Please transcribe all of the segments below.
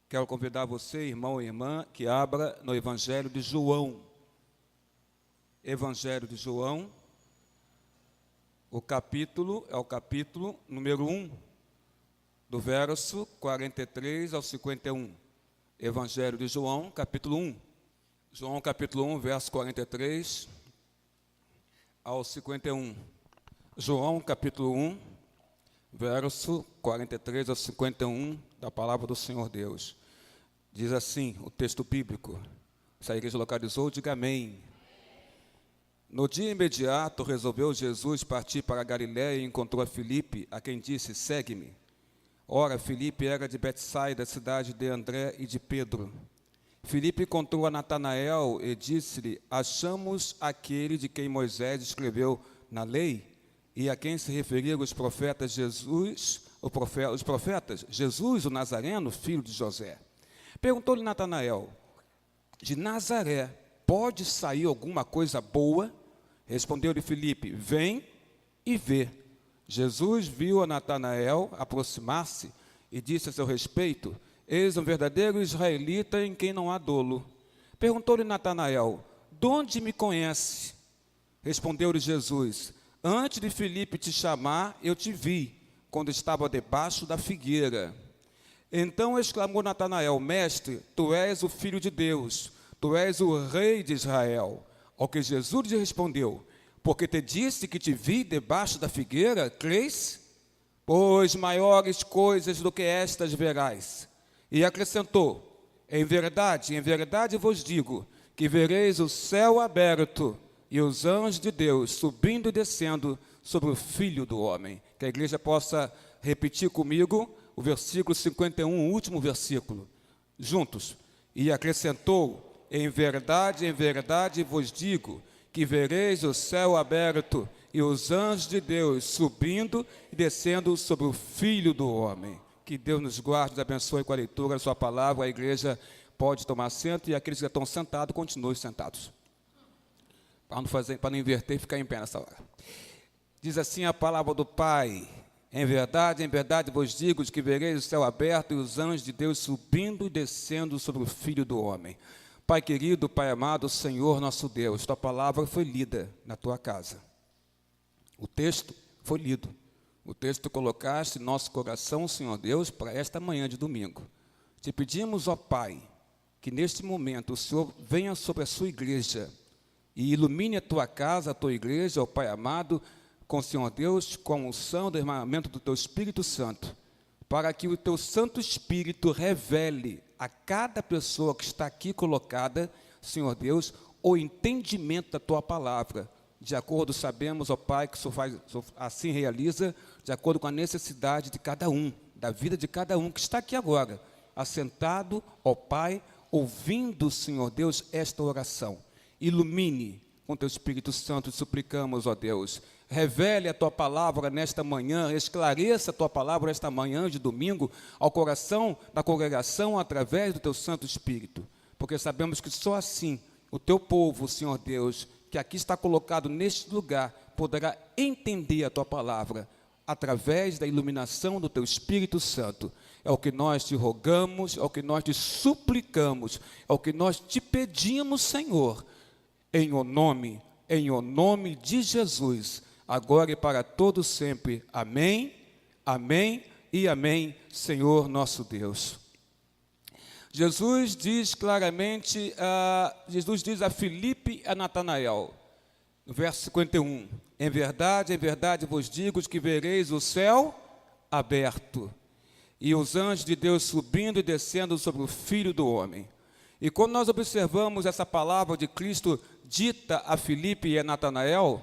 Quero convidar você, irmão e irmã, que abra no Evangelho de João. Evangelho de João, o capítulo número 1, do verso 43 ao 51. Evangelho de João, capítulo 1. João, capítulo 1, verso 43 ao 51. João, capítulo 1, verso 43 ao 51, da palavra do Senhor Deus. Diz assim o texto bíblico. Se a igreja localizou, diga amém. No dia imediato, resolveu Jesus partir para a Galiléia e encontrou a Filipe, a quem disse, segue-me. Ora, Filipe era de Betsaida, cidade de André e de Pedro. Filipe encontrou a Natanael e disse-lhe, achamos aquele de quem Moisés escreveu na lei e a quem se referiram os profetas Jesus, Jesus, o Nazareno, filho de José. Perguntou-lhe Natanael, de Nazaré pode sair alguma coisa boa? Respondeu-lhe Filipe, vem e vê. Jesus viu a Natanael aproximar-se e disse a seu respeito, eis um verdadeiro israelita em quem não há dolo. Perguntou-lhe Natanael, de onde me conhece? Respondeu-lhe Jesus, antes de Filipe te chamar, eu te vi, quando estava debaixo da figueira. Então exclamou Natanael, mestre, tu és o Filho de Deus, tu és o Rei de Israel. Ao que Jesus lhe respondeu, porque te disse que te vi debaixo da figueira, crês? Pois maiores coisas do que estas verás. E acrescentou, em verdade vos digo, que vereis o céu aberto e os anjos de Deus subindo e descendo sobre o Filho do Homem. Que a igreja possa repetir comigo o versículo 51, o último versículo, juntos. E acrescentou, em verdade vos digo, que vereis o céu aberto e os anjos de Deus subindo e descendo sobre o Filho do Homem. Que Deus nos guarde e abençoe com a leitura da sua palavra. A igreja pode tomar assento e aqueles que já estão sentados, continuem sentados. Para não inverter e ficar em pé nessa hora. Diz assim a palavra do Pai, em verdade vos digo que vereis o céu aberto e os anjos de Deus subindo e descendo sobre o Filho do Homem. Pai querido, Pai amado, Senhor nosso Deus, tua palavra foi lida na tua casa. O texto foi lido. O texto tu colocaste em nosso coração, Senhor Deus, para esta manhã de domingo. Te pedimos, ó Pai, que neste momento o Senhor venha sobre a sua igreja e ilumine a tua casa, a tua igreja, ó Pai amado, com o Senhor Deus, com a unção do derramamento do teu Espírito Santo, para que o teu Santo Espírito revele a cada pessoa que está aqui colocada, Senhor Deus, o entendimento da tua palavra. De acordo, sabemos, ó Pai, que o Senhor assim realiza, de acordo com a necessidade de cada um, da vida de cada um que está aqui agora, assentado, ó Pai, ouvindo, Senhor Deus, esta oração. Ilumine com teu Espírito Santo, te suplicamos, ó Deus. Revele a tua palavra nesta manhã, esclareça a tua palavra nesta manhã de domingo ao coração da congregação através do teu Santo Espírito. Porque sabemos que só assim o teu povo, Senhor Deus, que aqui está colocado neste lugar, poderá entender a tua palavra através da iluminação do teu Espírito Santo. É o que nós te rogamos, é o que nós te suplicamos, é o que nós te pedimos, Senhor, em o nome de Jesus, agora e para todos sempre. Amém, amém e amém, Senhor nosso Deus. Jesus diz claramente, Jesus diz a Filipe e a Natanael, no verso 51, em verdade vos digo que vereis o céu aberto e os anjos de Deus subindo e descendo sobre o Filho do Homem. E quando nós observamos essa palavra de Cristo dita a Filipe e a Natanael,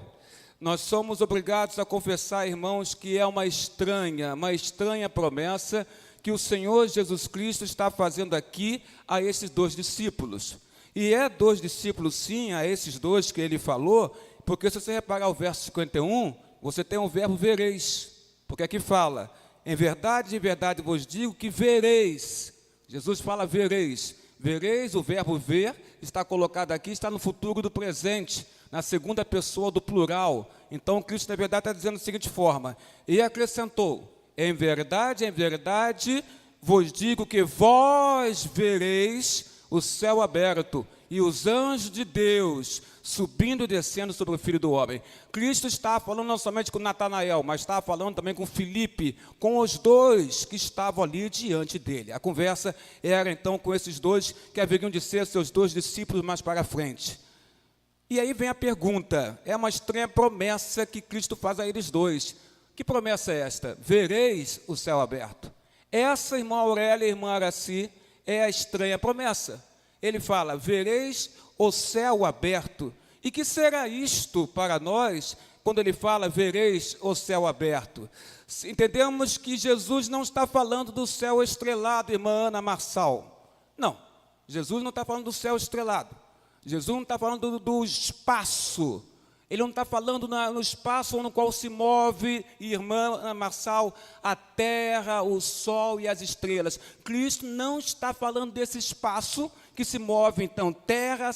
nós somos obrigados a confessar, irmãos, que é uma estranha promessa que o Senhor Jesus Cristo está fazendo aqui a esses dois discípulos. E é dois discípulos, sim, a esses dois que ele falou, porque se você reparar o verso 51, você tem o verbo vereis, porque aqui fala, em verdade vos digo que vereis. Jesus fala vereis. Vereis, o verbo ver, está colocado aqui, está no futuro do presente, na segunda pessoa do plural. Então, Cristo, na verdade, está dizendo da seguinte forma, e acrescentou, em verdade vos digo que vós vereis o céu aberto e os anjos de Deus subindo e descendo sobre o Filho do Homem. Cristo está falando não somente com Natanael, mas está falando também com Filipe, com os dois que estavam ali diante dele. A conversa era então com esses dois que haveriam de ser seus dois discípulos mais para frente. E aí vem a pergunta, é uma estranha promessa que Cristo faz a eles dois. Que promessa é esta? Vereis o céu aberto. Essa, irmã Aurélia e irmã Araci, é a estranha promessa. Ele fala, vereis o céu aberto. E que será isto para nós, quando ele fala, vereis o céu aberto? Entendemos que Jesus não está falando do céu estrelado, irmã Ana Marçal. Não, Jesus não está falando do céu estrelado. Jesus não está falando do espaço. Ele não está falando no espaço no qual se move, irmã Marçal, a terra, o sol e as estrelas. Cristo não está falando desse espaço que se move, então, terra,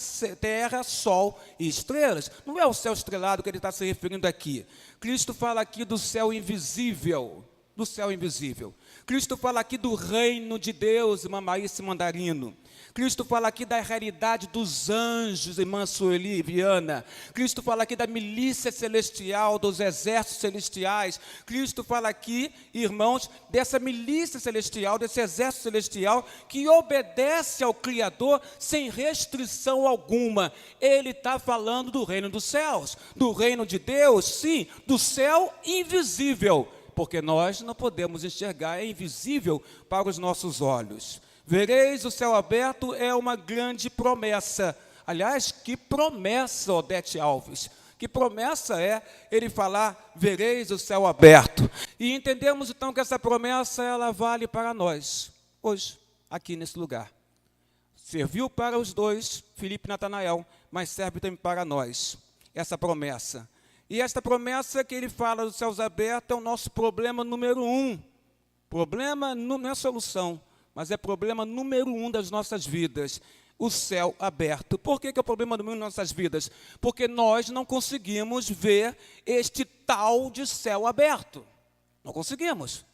sol e estrelas. Não é o céu estrelado que ele está se referindo aqui. Cristo fala aqui do céu invisível, do céu invisível. Cristo fala aqui do reino de Deus, irmã Maísa Mandarino. Cristo fala aqui da realidade dos anjos, irmã Sueli Viana. Cristo fala aqui da milícia celestial, dos exércitos celestiais. Cristo fala aqui, irmãos, dessa milícia celestial, desse exército celestial que obedece ao Criador sem restrição alguma. Ele está falando do reino dos céus, do reino de Deus, sim, do céu invisível, porque nós não podemos enxergar, é invisível para os nossos olhos. Vereis o céu aberto é uma grande promessa. Aliás, que promessa, Odete Alves. Que promessa é ele falar, vereis o céu aberto. E entendemos então que essa promessa, ela vale para nós, hoje, aqui nesse lugar. Serviu para os dois, Filipe e Natanael, mas serve também para nós, essa promessa. E esta promessa que ele fala dos céus abertos é o nosso problema número 1. Problema não é solução, mas é problema número 1 das nossas vidas, o céu aberto. Por que é o problema número 1 das nossas vidas? Porque nós não conseguimos ver este tal de céu aberto. Não conseguimos.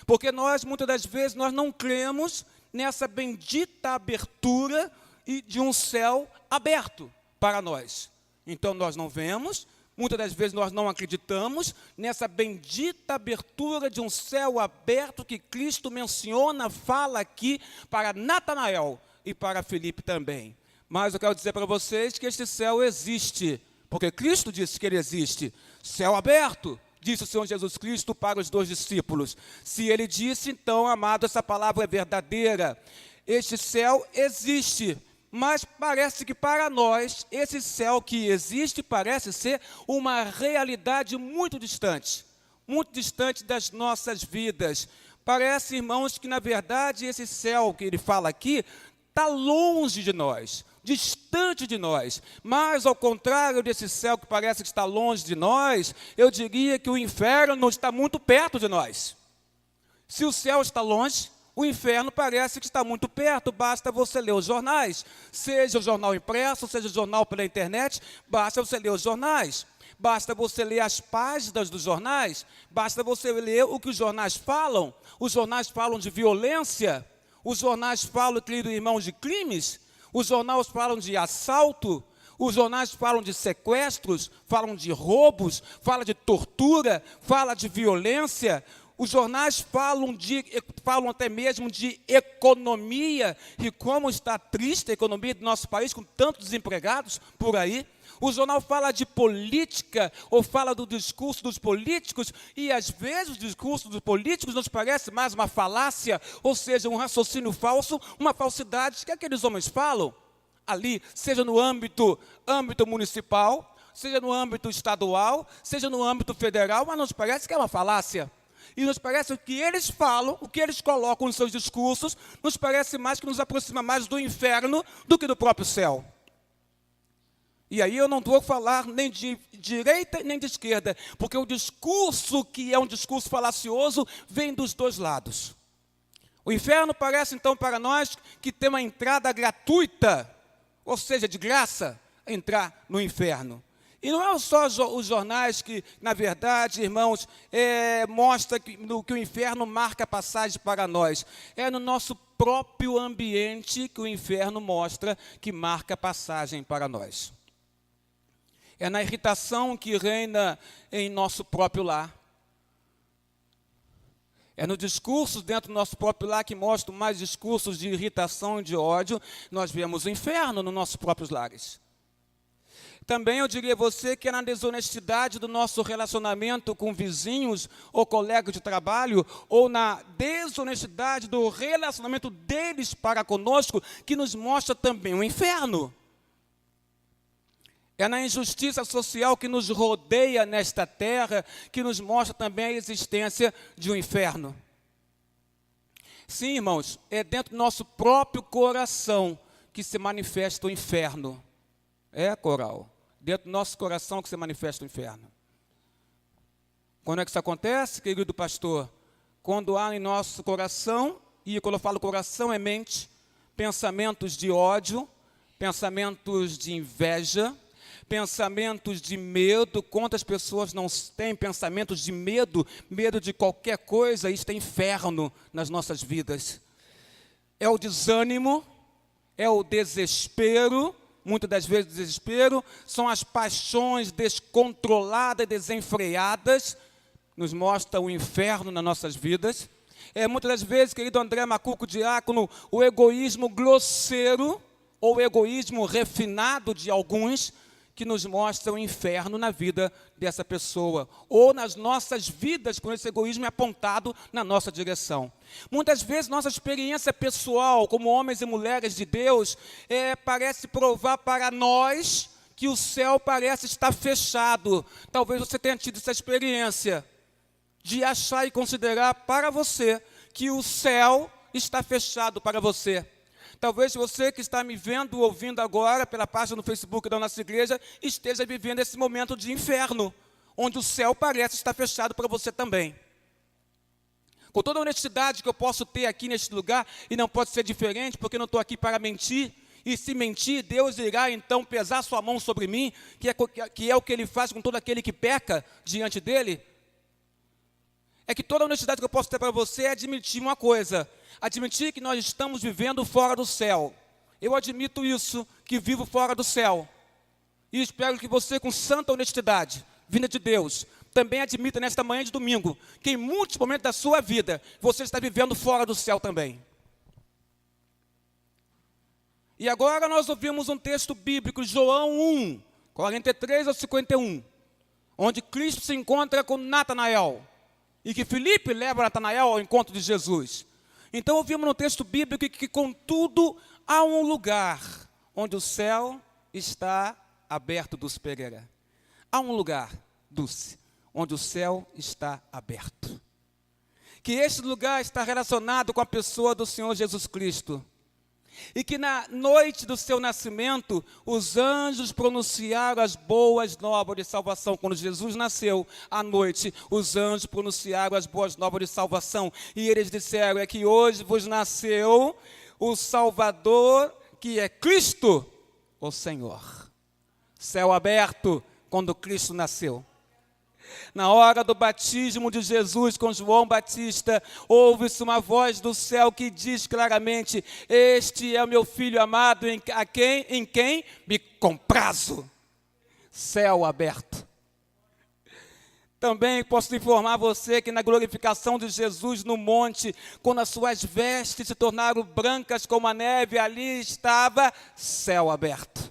Porque nós, muitas das vezes, nós não cremos nessa bendita abertura de um céu aberto para nós. Então, nós não vemos. Muitas das vezes nós não acreditamos nessa bendita abertura de um céu aberto que Cristo menciona, fala aqui para Natanael e para Filipe também. Mas eu quero dizer para vocês que este céu existe, porque Cristo disse que ele existe. Céu aberto, disse o Senhor Jesus Cristo para os dois discípulos. Se ele disse, então, amado, essa palavra é verdadeira. Este céu existe. Mas parece que para nós, esse céu que existe parece ser uma realidade muito distante das nossas vidas. Parece, irmãos, que na verdade esse céu que ele fala aqui está longe de nós, distante de nós. Mas ao contrário desse céu que parece que está longe de nós, eu diria que o inferno está muito perto de nós. Se o céu está longe, o inferno parece que está muito perto, basta você ler os jornais, seja o jornal impresso, seja o jornal pela internet, basta você ler os jornais, basta você ler as páginas dos jornais, basta você ler o que os jornais falam de violência, os jornais falam, querido irmão, de crimes, os jornais falam de assalto, os jornais falam de sequestros, falam de roubos, falam de tortura, falam de violência. Os jornais falam até mesmo de economia e como está triste a economia do nosso país com tantos desempregados por aí. O jornal fala de política ou fala do discurso dos políticos e às vezes o discurso dos políticos nos parece mais uma falácia, ou seja, um raciocínio falso, uma falsidade. O que aqueles homens falam ali, seja no âmbito municipal, seja no âmbito estadual, seja no âmbito federal, mas nos parece que é uma falácia. E nos parece que eles falam, o que eles colocam nos seus discursos, nos parece mais que nos aproxima mais do inferno do que do próprio céu. E aí eu não vou falar nem de direita nem de esquerda, porque o discurso que é um discurso falacioso vem dos dois lados. O inferno parece então para nós que tem uma entrada gratuita, ou seja, de graça, entrar no inferno. E não é só os jornais que, na verdade, irmãos, mostra que o inferno marca passagem para nós. É no nosso próprio ambiente que o inferno mostra que marca passagem para nós. É na irritação que reina em nosso próprio lar. É no discurso dentro do nosso próprio lar que mostram mais discursos de irritação e de ódio. Nós vemos o inferno nos nossos próprios lares. Também eu diria a você que é na desonestidade do nosso relacionamento com vizinhos ou colegas de trabalho, ou na desonestidade do relacionamento deles para conosco, que nos mostra também o inferno. É na injustiça social que nos rodeia nesta terra, que nos mostra também a existência de um inferno. Sim, irmãos, é dentro do nosso próprio coração que se manifesta o inferno. É, coral. Dentro do nosso coração que se manifesta o inferno. Quando é que isso acontece, querido pastor? Quando há em nosso coração, e quando eu falo coração é mente, pensamentos de ódio, pensamentos de inveja, pensamentos de medo. Quantas pessoas não têm pensamentos de medo, medo de qualquer coisa? Isso é inferno nas nossas vidas. É o desânimo, é o desespero. Muitas das vezes o desespero são as paixões descontroladas e desenfreadas, nos mostra o inferno nas nossas vidas. Muitas das vezes, querido André Macuco Diácono, o egoísmo grosseiro ou o egoísmo refinado de alguns, que nos mostra o inferno na vida dessa pessoa, ou nas nossas vidas, quando esse egoísmo é apontado na nossa direção. Muitas vezes, nossa experiência pessoal, como homens e mulheres de Deus, parece provar para nós que o céu parece estar fechado. Talvez você tenha tido essa experiência de achar e considerar para você que o céu está fechado para você. Talvez você que está me vendo, ouvindo agora pela página no Facebook da nossa igreja, esteja vivendo esse momento de inferno, onde o céu parece estar fechado para você também. Com toda a honestidade que eu posso ter aqui neste lugar, e não pode ser diferente, porque eu não estou aqui para mentir, e se mentir, Deus irá então pesar sua mão sobre mim, que é o que Ele faz com todo aquele que peca diante dEle. É que toda a honestidade que eu posso ter para você é admitir uma coisa, admitir que nós estamos vivendo fora do céu. Eu admito isso, que vivo fora do céu. E espero que você, com santa honestidade, vinda de Deus, também admita nesta manhã de domingo, que em muitos momentos da sua vida, você está vivendo fora do céu também. E agora nós ouvimos um texto bíblico, João 1, 43 ao 51, onde Cristo se encontra com Natanael, e que Filipe leva Natanael ao encontro de Jesus. Então ouvimos no texto bíblico que contudo há um lugar onde o céu está aberto, Dulce Pereira. Há um lugar, Dulce, onde o céu está aberto. Que este lugar está relacionado com a pessoa do Senhor Jesus Cristo. E que na noite do seu nascimento, os anjos pronunciaram as boas novas de salvação. Quando Jesus nasceu, à noite, os anjos pronunciaram as boas novas de salvação. E eles disseram, que hoje vos nasceu o Salvador, que é Cristo, o Senhor. Céu aberto, quando Cristo nasceu. Na hora do batismo de Jesus com João Batista, ouve-se uma voz do céu que diz claramente, este é o meu filho amado, em quem me comprazo. Céu aberto. Também posso informar você que na glorificação de Jesus no monte, quando as suas vestes se tornaram brancas como a neve, ali estava céu aberto.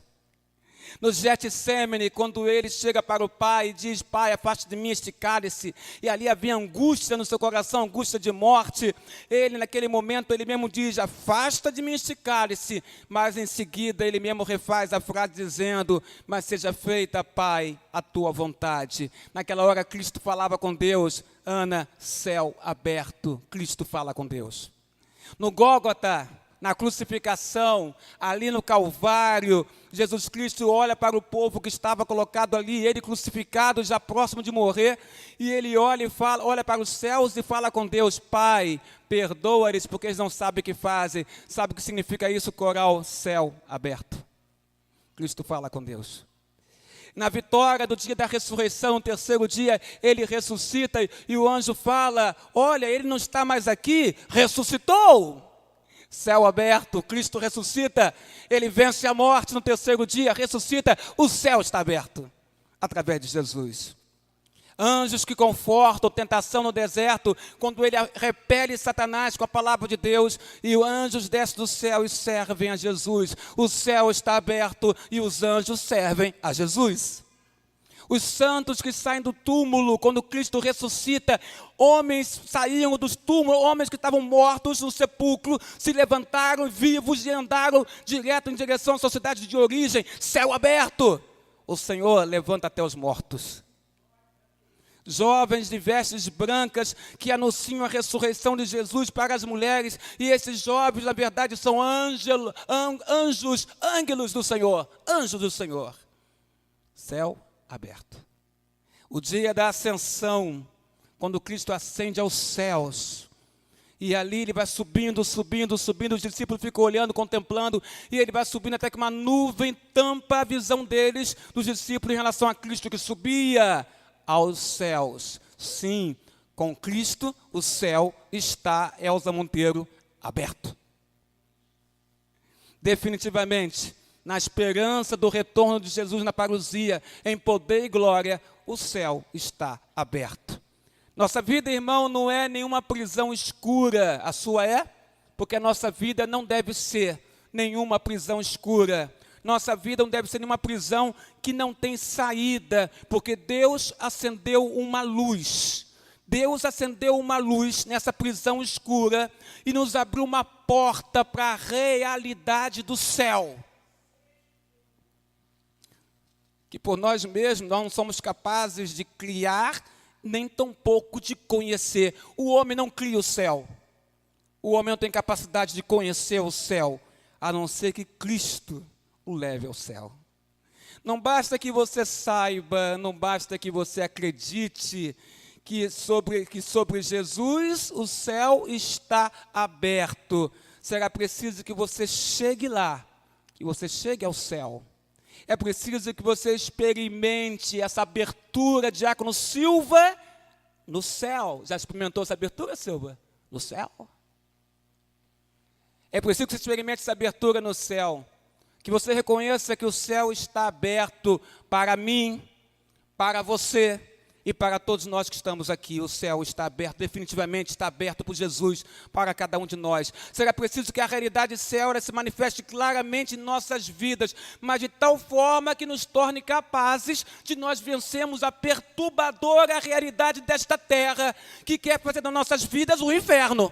No Getsemane, quando ele chega para o Pai e diz, Pai, afaste de mim este cálice, e ali havia angústia no seu coração, angústia de morte, ele naquele momento, ele mesmo diz, afasta de mim este cálice, mas em seguida ele mesmo refaz a frase dizendo, mas seja feita, Pai, a tua vontade. Naquela hora Cristo falava com Deus, Ana, céu aberto, Cristo fala com Deus. No Gólgota, na crucificação, ali no Calvário, Jesus Cristo olha para o povo que estava colocado ali, ele crucificado, já próximo de morrer, e ele olha e fala, olha para os céus e fala com Deus, Pai, perdoa-lhes porque eles não sabem o que fazem. Sabe o que significa isso, coral? Céu aberto. Cristo fala com Deus. Na vitória do dia da ressurreição, no terceiro dia, ele ressuscita e o anjo fala, olha, ele não está mais aqui, ressuscitou. Céu aberto, Cristo ressuscita, ele vence a morte no terceiro dia, ressuscita, o céu está aberto, através de Jesus. Anjos que confortam tentação no deserto, quando ele repele Satanás com a palavra de Deus, e os anjos descem do céu e servem a Jesus. O céu está aberto e os anjos servem a Jesus. Os santos que saem do túmulo, quando Cristo ressuscita, homens saíam dos túmulos, homens que estavam mortos no sepulcro, se levantaram vivos e andaram direto em direção à sua cidade de origem, céu aberto. O Senhor levanta até os mortos. Jovens de vestes brancas que anunciam a ressurreição de Jesus para as mulheres, e esses jovens, na verdade, são ângelos do Senhor, anjos do Senhor. Céu aberto. O dia da ascensão, quando Cristo ascende aos céus, e ali ele vai subindo, os discípulos ficam olhando, contemplando, e ele vai subindo até que uma nuvem tampa a visão deles, dos discípulos, em relação a Cristo que subia aos céus. Sim, com Cristo o céu está, Elza Monteiro, aberto. Definitivamente, na esperança do retorno de Jesus na parousia, em poder e glória, o céu está aberto. Nossa vida, irmão, não é nenhuma prisão escura. A sua é? Porque a nossa vida não deve ser nenhuma prisão escura. Nossa vida não deve ser nenhuma prisão que não tem saída, porque Deus acendeu uma luz. Deus acendeu uma luz nessa prisão escura e nos abriu uma porta para a realidade do céu. Que por nós mesmos nós não somos capazes de criar, nem tampouco de conhecer. O homem não cria o céu. O homem não tem capacidade de conhecer o céu, a não ser que Cristo o leve ao céu. Não basta que você saiba, não basta que você acredite que sobre Jesus o céu está aberto. Será preciso que você chegue lá, que você chegue ao céu. É preciso que você experimente essa abertura, Diácono Silva, no céu. Já experimentou essa abertura, Silva? No céu? É preciso que você experimente essa abertura no céu. Que você reconheça que o céu está aberto para mim, para você e para todos nós que estamos aqui. O céu está aberto, definitivamente está aberto por Jesus para cada um de nós. Será preciso que a realidade céu se manifeste claramente em nossas vidas, mas de tal forma que nos torne capazes de nós vencermos a perturbadora realidade desta terra, que quer fazer das nossas vidas um inferno.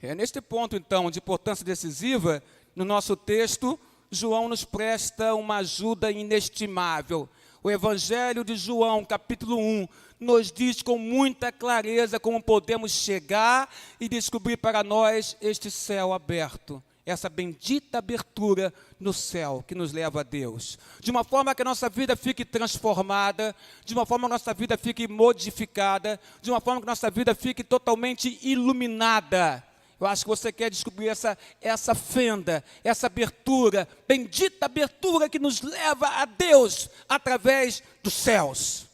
É neste ponto, então, de importância decisiva, no nosso texto, João nos presta uma ajuda inestimável. O Evangelho de João, capítulo 1, nos diz com muita clareza como podemos chegar e descobrir para nós este céu aberto. Essa bendita abertura no céu que nos leva a Deus. De uma forma que a nossa vida fique transformada, de uma forma que a nossa vida fique modificada, de uma forma que a nossa vida fique totalmente iluminada. Eu acho que você quer descobrir essa fenda, essa abertura, bendita abertura que nos leva a Deus através dos céus.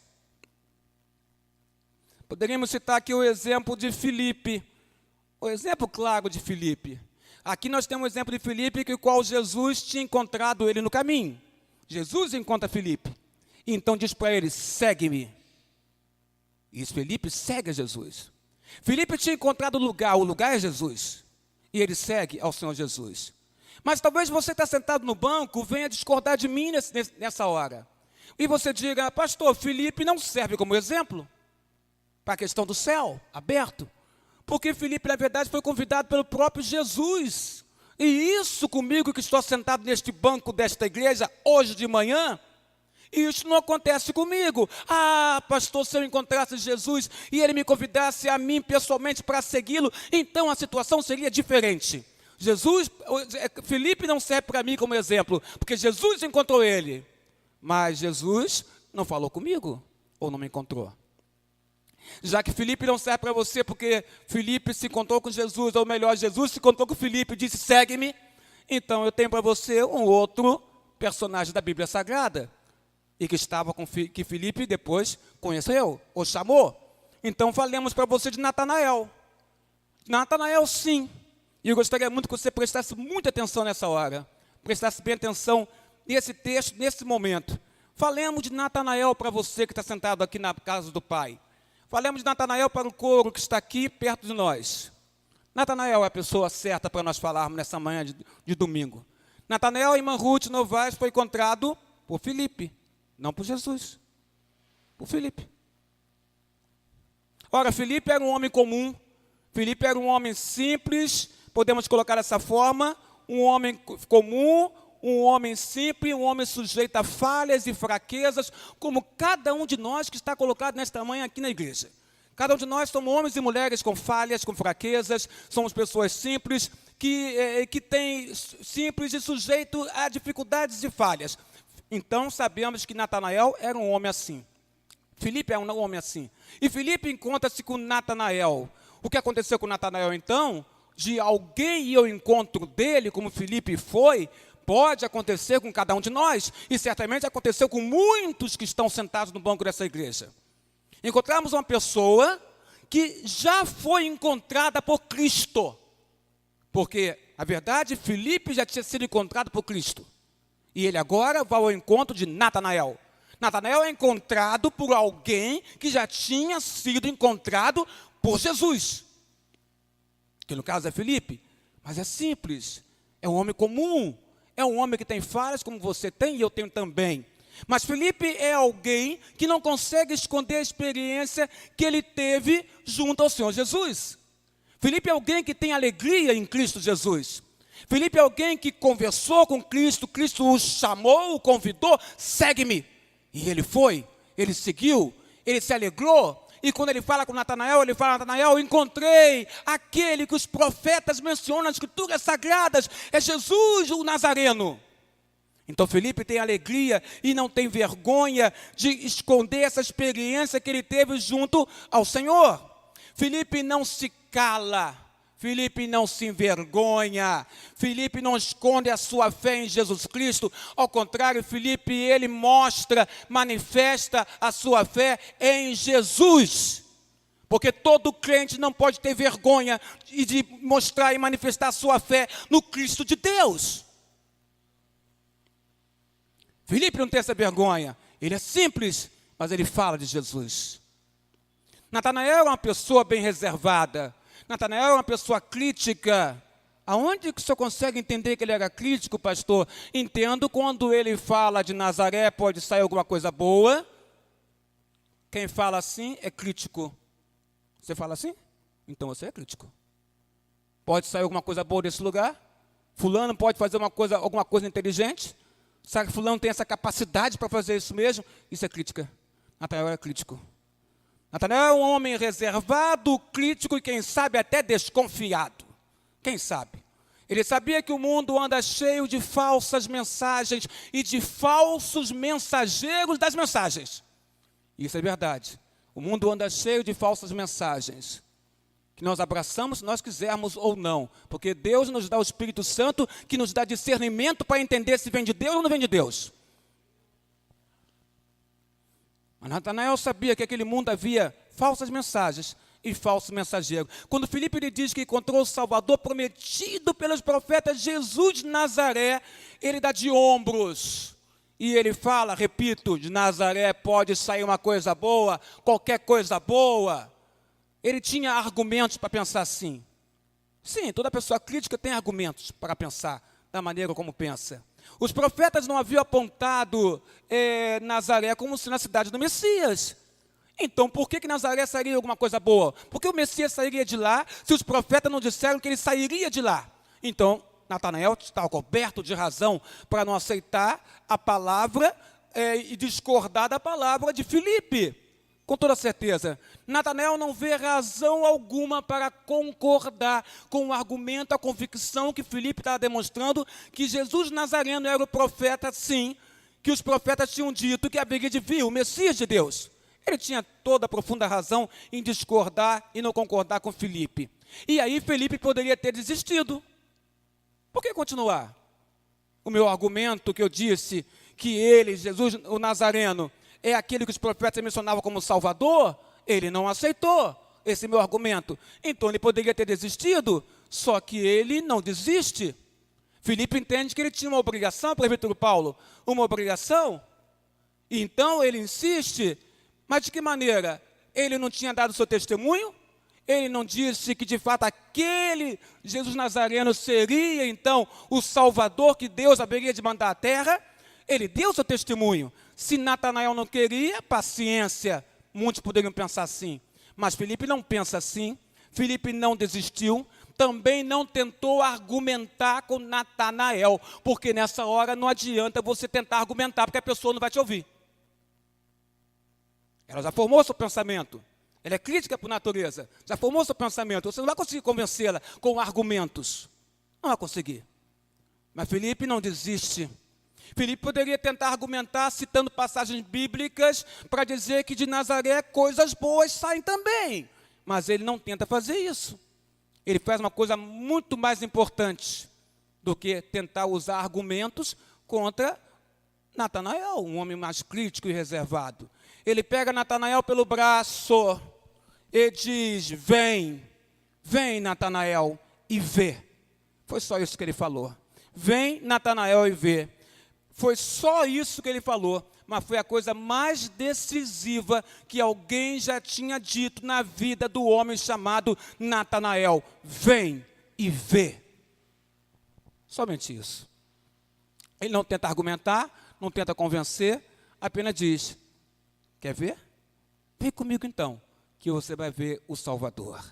Poderíamos citar aqui o exemplo de Filipe, o exemplo claro de Filipe. Aqui nós temos o exemplo de Filipe, que o qual Jesus tinha encontrado ele no caminho. Jesus encontra Filipe, e então diz para ele, segue-me. E Filipe segue a Jesus. Filipe tinha encontrado o lugar é Jesus, e ele segue ao Senhor Jesus. Mas talvez você está sentado no banco, venha discordar de mim nessa hora. E você diga, pastor, Filipe não serve como exemplo para a questão do céu aberto. Porque Filipe, na verdade, foi convidado pelo próprio Jesus. E isso comigo que estou sentado neste banco desta igreja, hoje de manhã, e isso não acontece comigo. Ah, pastor, se eu encontrasse Jesus e ele me convidasse a mim pessoalmente para segui-lo, então a situação seria diferente. Filipe não serve para mim como exemplo, porque Jesus encontrou ele. Mas Jesus não falou comigo, ou não me encontrou. Já que Filipe não serve para você, porque Filipe se encontrou com Jesus, ou melhor, Jesus se encontrou com Filipe e disse, segue-me. Então eu tenho para você um outro personagem da Bíblia Sagrada, e que estava com que Filipe depois conheceu, ou chamou. Então falemos para você de Natanael. Natanael, sim. E eu gostaria muito que você prestasse muita atenção nessa hora. Prestasse bem atenção nesse texto, nesse momento. Falemos de Natanael para você que está sentado aqui na casa do Pai. Falemos de Natanael para o coro que está aqui perto de nós. Natanael é a pessoa certa para nós falarmos nessa manhã de domingo. Natanael, em Ruth Novaes, foi encontrado por Filipe, não por Jesus, por Filipe. Ora, Filipe era um homem comum, Filipe era um homem simples, podemos colocar dessa forma, um homem comum, um homem simples, um homem sujeito a falhas e fraquezas, como cada um de nós que está colocado nesta manhã aqui na igreja. Cada um de nós somos homens e mulheres com falhas, com fraquezas, somos pessoas simples, que têm simples e sujeito a dificuldades e falhas. Então, sabemos que Natanael era um homem assim. Filipe é um homem assim. E Filipe encontra-se com Natanael. O que aconteceu com Natanael, então, de alguém ir ao encontro dele, como Filipe foi, pode acontecer com cada um de nós, e certamente aconteceu com muitos que estão sentados no banco dessa igreja. Encontramos uma pessoa que já foi encontrada por Cristo, porque, a verdade, Filipe já tinha sido encontrado por Cristo, e ele agora vai ao encontro de Natanael. Natanael é encontrado por alguém que já tinha sido encontrado por Jesus, que no caso é Filipe, mas é simples, é um homem comum, é um homem que tem falhas como você tem e eu tenho também. Mas Filipe é alguém que não consegue esconder a experiência que ele teve junto ao Senhor Jesus. Filipe é alguém que tem alegria em Cristo Jesus. Filipe é alguém que conversou com Cristo, Cristo o chamou, o convidou, segue-me. E ele foi, ele seguiu, ele se alegrou. E quando ele fala com Natanael, ele fala: Natanael, encontrei aquele que os profetas mencionam nas escrituras sagradas, é Jesus o Nazareno. Então Filipe tem alegria e não tem vergonha de esconder essa experiência que ele teve junto ao Senhor. Filipe não se cala, Filipe não se envergonha, Filipe não esconde a sua fé em Jesus Cristo. Ao contrário, Filipe, ele mostra, manifesta a sua fé em Jesus. Porque todo crente não pode ter vergonha de mostrar e manifestar a sua fé no Cristo de Deus. Filipe não tem essa vergonha, ele é simples, mas ele fala de Jesus. Natanael é uma pessoa bem reservada, Natanael é uma pessoa crítica. Aonde que o senhor consegue entender que ele era crítico, pastor? Entendo quando ele fala de Nazaré, pode sair alguma coisa boa. Quem fala assim é crítico. Você fala assim? Então você é crítico. Pode sair alguma coisa boa desse lugar? Fulano pode fazer alguma coisa inteligente? Sabe que fulano tem essa capacidade para fazer isso mesmo? Isso é crítica. Natanael é crítico. Natanael é um homem reservado, crítico e quem sabe até desconfiado. Quem sabe? Ele sabia que o mundo anda cheio de falsas mensagens e de falsos mensageiros das mensagens. Isso é verdade. O mundo anda cheio de falsas mensagens, que nós abraçamos se nós quisermos ou não, porque Deus nos dá o Espírito Santo, que nos dá discernimento para entender se vem de Deus ou não vem de Deus. Mas Natanael sabia que aquele mundo havia falsas mensagens e falsos mensageiros. Quando Filipe lhe diz que encontrou o Salvador prometido pelos profetas, Jesus de Nazaré, ele dá de ombros. E ele fala, repito, de Nazaré pode sair uma coisa boa, qualquer coisa boa. Ele tinha argumentos para pensar assim. Sim, toda pessoa crítica tem argumentos para pensar da maneira como pensa. Os profetas não haviam apontado Nazaré como sendo a cidade do Messias. Então, por que Nazaré sairia alguma coisa boa? Porque o Messias sairia de lá, se os profetas não disseram que ele sairia de lá. Então, Natanael estava coberto de razão para não aceitar a palavra e discordar da palavra de Filipe. Com toda certeza, Natanael não vê razão alguma para concordar com o argumento, a convicção que Filipe estava demonstrando, que Jesus Nazareno era o profeta, sim, que os profetas tinham dito que haveria de vir, o Messias de Deus. Ele tinha toda a profunda razão em discordar e não concordar com Filipe. E aí Filipe poderia ter desistido. Por que continuar? o meu argumento que eu disse que ele, Jesus, o Nazareno, é aquele que os profetas mencionavam como Salvador, ele não aceitou esse meu argumento. Então ele poderia ter desistido, só que ele não desiste. Filipe entende que ele tinha uma obrigação, presbítero Paulo, uma obrigação. Então ele insiste, mas de que maneira? Ele não tinha dado seu testemunho? Ele não disse que de fato aquele Jesus Nazareno seria então o Salvador que Deus haveria de mandar à terra? Ele deu seu testemunho. Se Natanael não queria, paciência, muitos poderiam pensar assim. Mas Filipe não pensa assim, Filipe não desistiu, também não tentou argumentar com Natanael, porque nessa hora não adianta você tentar argumentar, porque a pessoa não vai te ouvir. Ela já formou seu pensamento, ela é crítica por natureza, já formou seu pensamento, você não vai conseguir convencê-la com argumentos, não vai conseguir. Mas Filipe não desiste. Filipe poderia tentar argumentar citando passagens bíblicas para dizer que de Nazaré coisas boas saem também. Mas ele não tenta fazer isso. Ele faz uma coisa muito mais importante do que tentar usar argumentos contra Natanael, um homem mais crítico e reservado. Ele pega Natanael pelo braço e diz: vem, vem Natanael e vê. Foi só isso que ele falou. Vem Natanael e vê. Foi só isso que ele falou, mas foi a coisa mais decisiva que alguém já tinha dito na vida do homem chamado Natanael. Vem e vê. Somente isso. Ele não tenta argumentar, não tenta convencer, apenas diz: quer ver? Vem comigo então, que você vai ver o Salvador.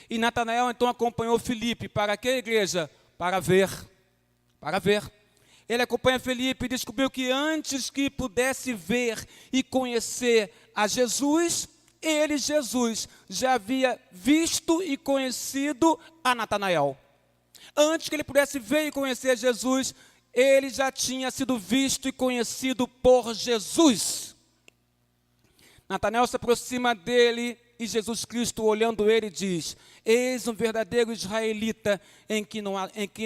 E Natanael então acompanhou Filipe para que igreja? Para ver. Para ver. Ele acompanha Filipe e descobriu que antes que pudesse ver e conhecer a Jesus, ele, Jesus, já havia visto e conhecido a Natanael. Antes que ele pudesse ver e conhecer Jesus, ele já tinha sido visto e conhecido por Jesus. Natanael se aproxima dele e Jesus Cristo, olhando ele, diz: eis um verdadeiro israelita em quem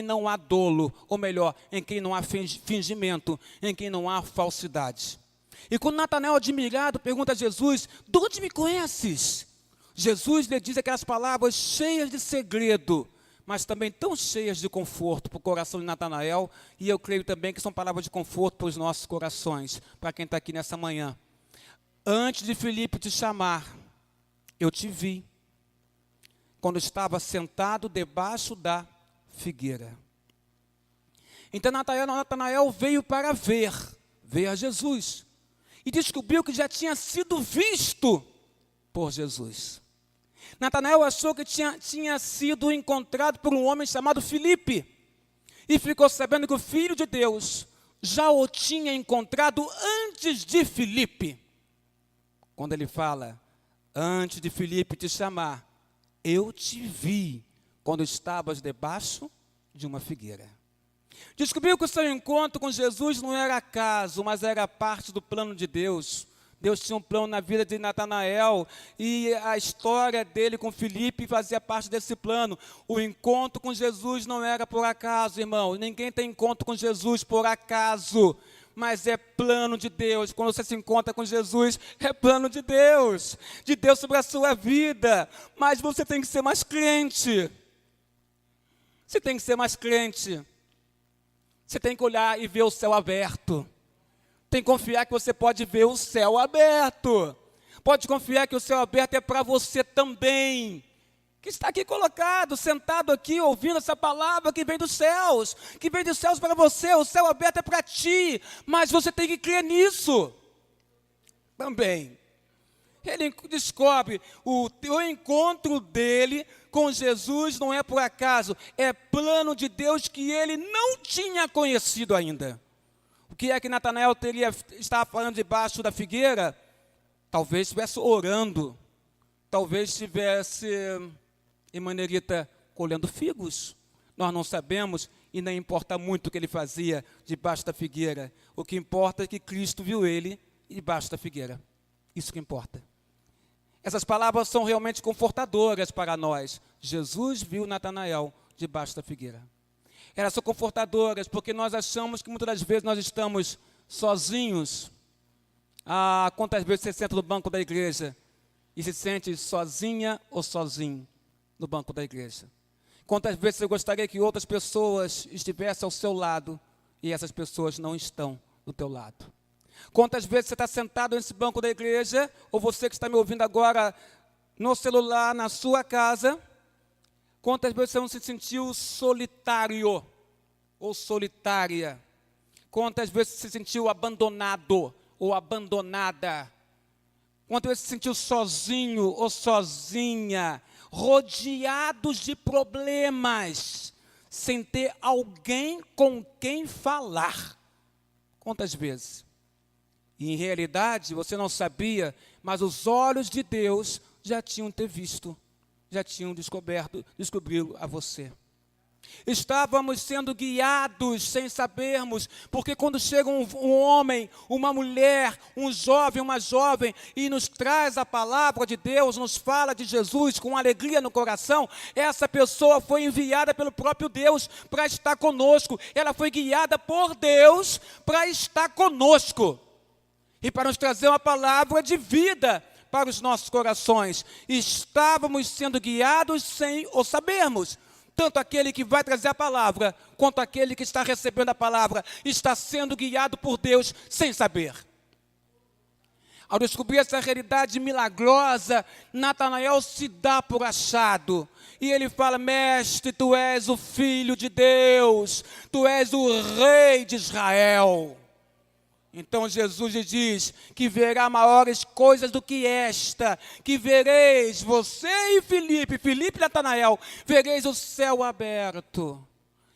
não há dolo, ou melhor, em quem não há fingimento, em quem não há falsidade. E quando Natanael, admirado, pergunta a Jesus: de onde me conheces? Jesus lhe diz aquelas palavras cheias de segredo, mas também tão cheias de conforto para o coração de Natanael, e eu creio também que são palavras de conforto para os nossos corações, para quem está aqui nessa manhã. Antes de Filipe te chamar, eu te vi, quando estava sentado debaixo da figueira. Então Natanael veio para ver a Jesus, e descobriu que já tinha sido visto por Jesus. Natanael achou que tinha sido encontrado por um homem chamado Filipe, e ficou sabendo que o Filho de Deus já o tinha encontrado antes de Filipe. Quando ele fala: antes de Filipe te chamar, eu te vi quando estavas debaixo de uma figueira. Descobriu que o seu encontro com Jesus não era acaso, mas era parte do plano de Deus. Deus tinha um plano na vida de Natanael, e a história dele com Filipe fazia parte desse plano. O encontro com Jesus não era por acaso, irmão. Ninguém tem encontro com Jesus por acaso, mas é plano de Deus. Quando você se encontra com Jesus, é plano de Deus sobre a sua vida. Mas você tem que ser mais crente. Você tem que ser mais crente. Você tem que olhar e ver o céu aberto. Tem que confiar que você pode ver o céu aberto. Pode confiar que o céu aberto é para você também, que está aqui colocado, sentado aqui, ouvindo essa palavra que vem dos céus para você. O céu aberto é para ti, mas você tem que crer nisso também. Ele descobre o encontro dele com Jesus não é por acaso, é plano de Deus que ele não tinha conhecido ainda. O que é que Natanael estava falando debaixo da figueira? Talvez estivesse orando, talvez estivesse, em maneirita, colhendo figos. Nós não sabemos e nem importa muito o que ele fazia debaixo da figueira. O que importa é que Cristo viu ele debaixo da figueira. Isso que importa. Essas palavras são realmente confortadoras para nós. Jesus viu Natanael debaixo da figueira. Elas são confortadoras, porque nós achamos que muitas das vezes nós estamos sozinhos. Quantas vezes você senta no banco da igreja e se sente sozinha ou sozinho no banco da igreja? Quantas vezes você gostaria que outras pessoas estivessem ao seu lado e essas pessoas não estão do teu lado? Quantas vezes você está sentado nesse banco da igreja, ou você que está me ouvindo agora no celular, na sua casa, quantas vezes você não se sentiu solitário ou solitária? Quantas vezes você se sentiu abandonado ou abandonada? Quantas vezes se sentiu sozinho ou sozinha, rodeados de problemas, sem ter alguém com quem falar? Quantas vezes? E em realidade você não sabia, mas os olhos de Deus já tinham te visto, já tinham descobriram a você. Estávamos sendo guiados sem sabermos, porque quando chega um homem, uma mulher, um jovem, uma jovem, e nos traz a palavra de Deus, nos fala de Jesus com alegria no coração, essa pessoa foi enviada pelo próprio Deus para estar conosco, ela foi guiada por Deus para estar conosco, e para nos trazer uma palavra de vida para os nossos corações. Estávamos sendo guiados sem o sabermos. Tanto aquele que vai trazer a palavra, quanto aquele que está recebendo a palavra, está sendo guiado por Deus sem saber. Ao descobrir essa realidade milagrosa, Natanael se dá por achado. E ele fala: mestre, tu és o Filho de Deus, tu és o Rei de Israel. Então Jesus lhe diz que verá maiores coisas do que esta, que vereis, você e Filipe e Natanael, vereis o céu aberto,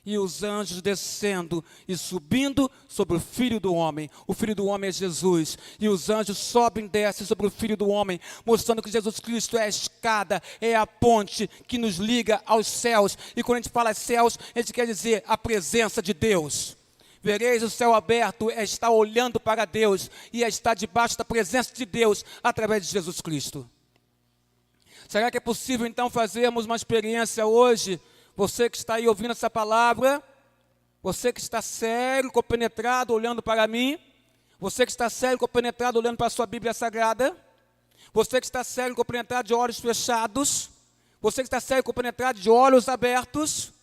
e os anjos descendo e subindo sobre o Filho do Homem. O Filho do Homem é Jesus, e os anjos sobem e descem sobre o Filho do Homem, mostrando que Jesus Cristo é a escada, é a ponte que nos liga aos céus. E quando a gente fala céus, a gente quer dizer a presença de Deus. Vereis o céu aberto, é estar olhando para Deus e é estar debaixo da presença de Deus através de Jesus Cristo. Será que é possível então fazermos uma experiência hoje? Você que está aí ouvindo essa palavra, você que está sério, compenetrado, olhando para mim, você que está sério, compenetrado, olhando para a sua Bíblia Sagrada, você que está sério, compenetrado, de olhos fechados, você que está sério, compenetrado, de olhos abertos.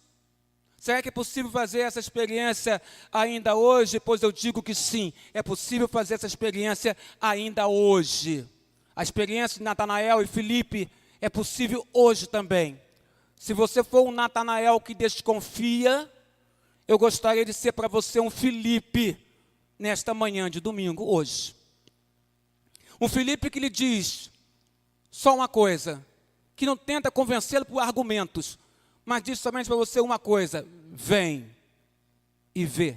Será que é possível fazer essa experiência ainda hoje? Pois eu digo que sim, é possível fazer essa experiência ainda hoje. A experiência de Natanael e Filipe é possível hoje também. Se você for um Natanael que desconfia, eu gostaria de ser para você um Filipe nesta manhã de domingo, hoje. Um Filipe que lhe diz só uma coisa, que não tenta convencê-lo por argumentos, mas diz somente para você uma coisa: vem e vê.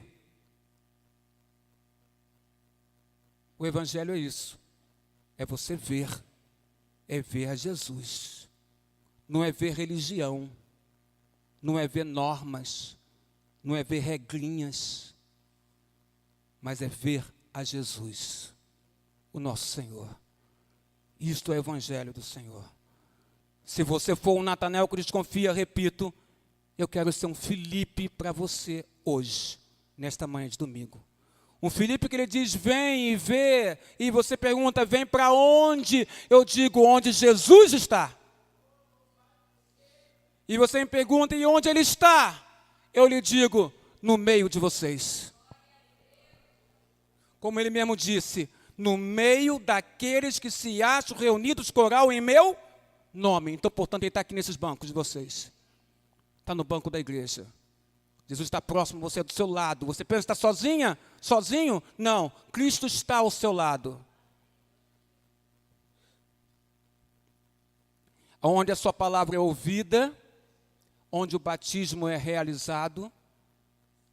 O Evangelho é isso, é você ver, é ver a Jesus. Não é ver religião, não é ver normas, não é ver regrinhas, mas é ver a Jesus, o nosso Senhor. Isto é o Evangelho do Senhor. Se você for um Natanael que desconfia, repito, eu quero ser um Filipe para você hoje, nesta manhã de domingo. Um Filipe que ele diz, vem e vê, e você pergunta, vem para onde? Eu digo, onde Jesus está. E você me pergunta, e onde ele está? Eu lhe digo, no meio de vocês. Como ele mesmo disse, no meio daqueles que se acham reunidos coral em meu nome. Então, portanto, ele está aqui nesses bancos de vocês. Está no banco da igreja. Jesus está próximo, você é do seu lado. Você pensa que está sozinha? Sozinho? Não, Cristo está ao seu lado. Onde a sua palavra é ouvida, onde o batismo é realizado,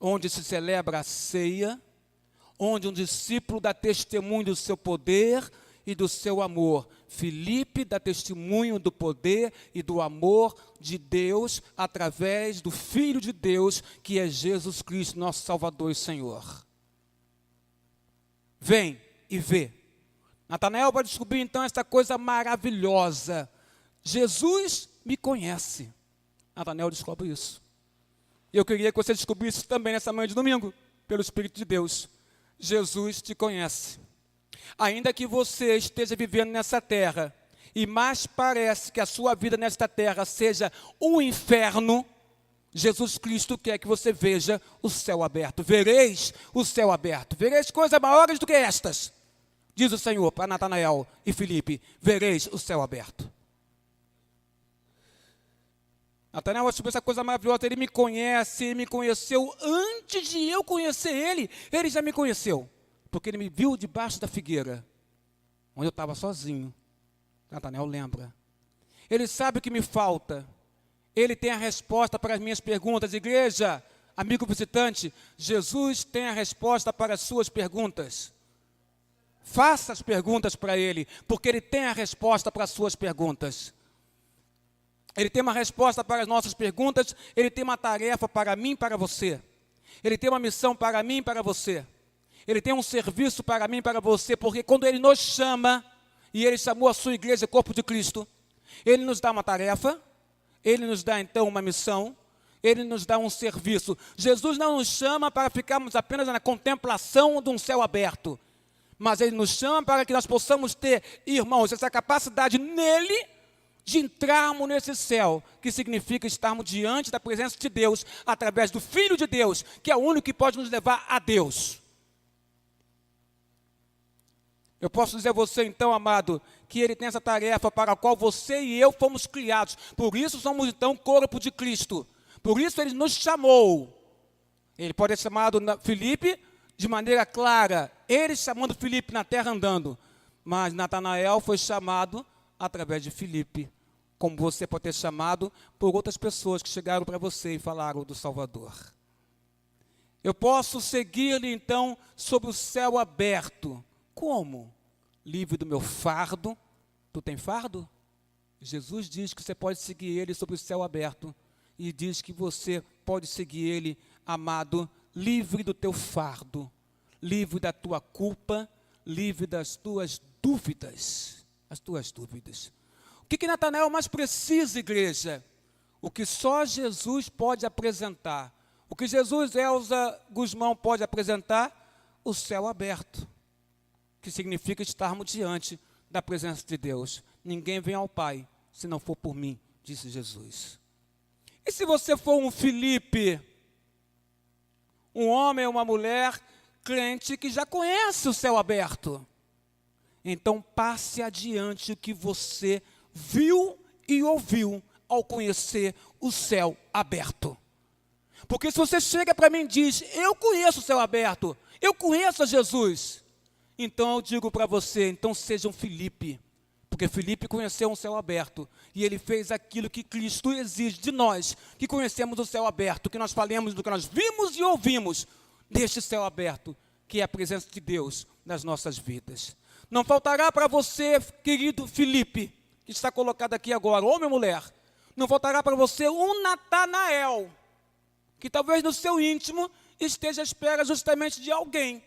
onde se celebra a ceia, onde um discípulo dá testemunho do seu poder e do seu amor. Filipe dá testemunho do poder e do amor de Deus através do Filho de Deus, que é Jesus Cristo, nosso Salvador e Senhor. Vem e vê. Natanael vai descobrir então essa coisa maravilhosa. Jesus me conhece. Natanael descobre isso. E eu queria que você descobrisse isso também nessa manhã de domingo, pelo Espírito de Deus. Jesus te conhece. Ainda que você esteja vivendo nessa terra, e mais parece que a sua vida nesta terra seja um inferno, Jesus Cristo quer que você veja o céu aberto. Vereis o céu aberto. Vereis coisas maiores do que estas, diz o Senhor para Natanael e Filipe. Vereis o céu aberto. Natanael achou essa coisa maravilhosa. Ele me conhece, ele me conheceu antes de eu conhecer ele. Ele já me conheceu, porque ele me viu debaixo da figueira, onde eu estava sozinho. Natanael lembra. Ele sabe o que me falta. Ele tem a resposta para as minhas perguntas. Igreja, amigo visitante, Jesus tem a resposta para as suas perguntas. Faça as perguntas para Ele, porque Ele tem a resposta para as suas perguntas. Ele tem uma resposta para as nossas perguntas. Ele tem uma tarefa para mim e para você. Ele tem uma missão para mim e para você. Ele tem um serviço para mim e para você, porque quando Ele nos chama, e Ele chamou a sua igreja, corpo de Cristo, Ele nos dá uma tarefa, Ele nos dá então uma missão, Ele nos dá um serviço. Jesus não nos chama para ficarmos apenas na contemplação de um céu aberto, mas Ele nos chama para que nós possamos ter, irmãos, essa capacidade nele, de entrarmos nesse céu, que significa estarmos diante da presença de Deus, através do Filho de Deus, que é o único que pode nos levar a Deus. Eu posso dizer a você então, amado, que Ele tem essa tarefa para a qual você e eu fomos criados. Por isso somos então corpo de Cristo. Por isso Ele nos chamou. Ele pode ser chamado Filipe de maneira clara. Ele chamando Filipe na terra andando. Mas Natanael foi chamado através de Filipe. Como você pode ter chamado por outras pessoas que chegaram para você e falaram do Salvador. Eu posso seguir-lhe então sob o céu aberto. Como? Livre do meu fardo. Tu tem fardo? Jesus diz que você pode seguir Ele sob o céu aberto. E diz que você pode seguir Ele, amado, livre do teu fardo, livre da tua culpa, livre das tuas dúvidas. As tuas dúvidas. O que Natanael mais precisa, igreja? O que só Jesus pode apresentar. O que Jesus, Elza Guzmão, pode apresentar? O céu aberto. Que significa estarmos diante da presença de Deus. Ninguém vem ao Pai se não for por mim, disse Jesus. E se você for um Filipe, um homem ou uma mulher crente que já conhece o céu aberto, então passe adiante o que você viu e ouviu ao conhecer o céu aberto. Porque se você chega para mim e diz, eu conheço o céu aberto, eu conheço a Jesus, então eu digo para você, então seja um Filipe, porque Filipe conheceu um céu aberto, e ele fez aquilo que Cristo exige de nós, que conhecemos o céu aberto, que nós falemos do que nós vimos e ouvimos deste céu aberto, que é a presença de Deus nas nossas vidas. Não faltará para você, querido Filipe, que está colocado aqui agora, homem ou mulher, não faltará para você um Natanael, que talvez no seu íntimo esteja à espera justamente de alguém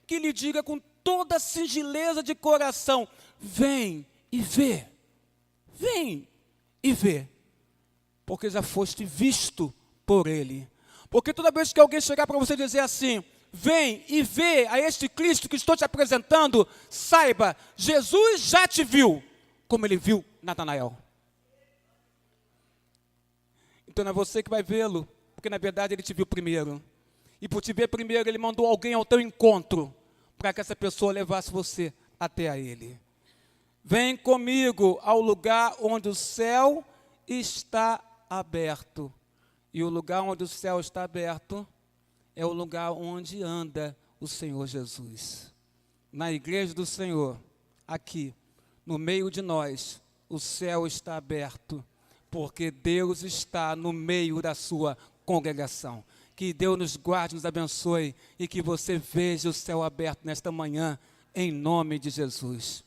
que lhe diga com toda a singeleza de coração, vem e vê, vem e vê, porque já foste visto por Ele. Porque toda vez que alguém chegar para você dizer assim, vem e vê a este Cristo que estou te apresentando, saiba, Jesus já te viu, como Ele viu Natanael. Então não é você que vai vê-lo, porque na verdade Ele te viu primeiro. E por te ver primeiro, Ele mandou alguém ao teu encontro, para que essa pessoa levasse você até a Ele. Vem comigo ao lugar onde o céu está aberto. E o lugar onde o céu está aberto é o lugar onde anda o Senhor Jesus. Na igreja do Senhor, aqui, no meio de nós, o céu está aberto, porque Deus está no meio da sua congregação. Que Deus nos guarde, nos abençoe e que você veja o céu aberto nesta manhã, em nome de Jesus.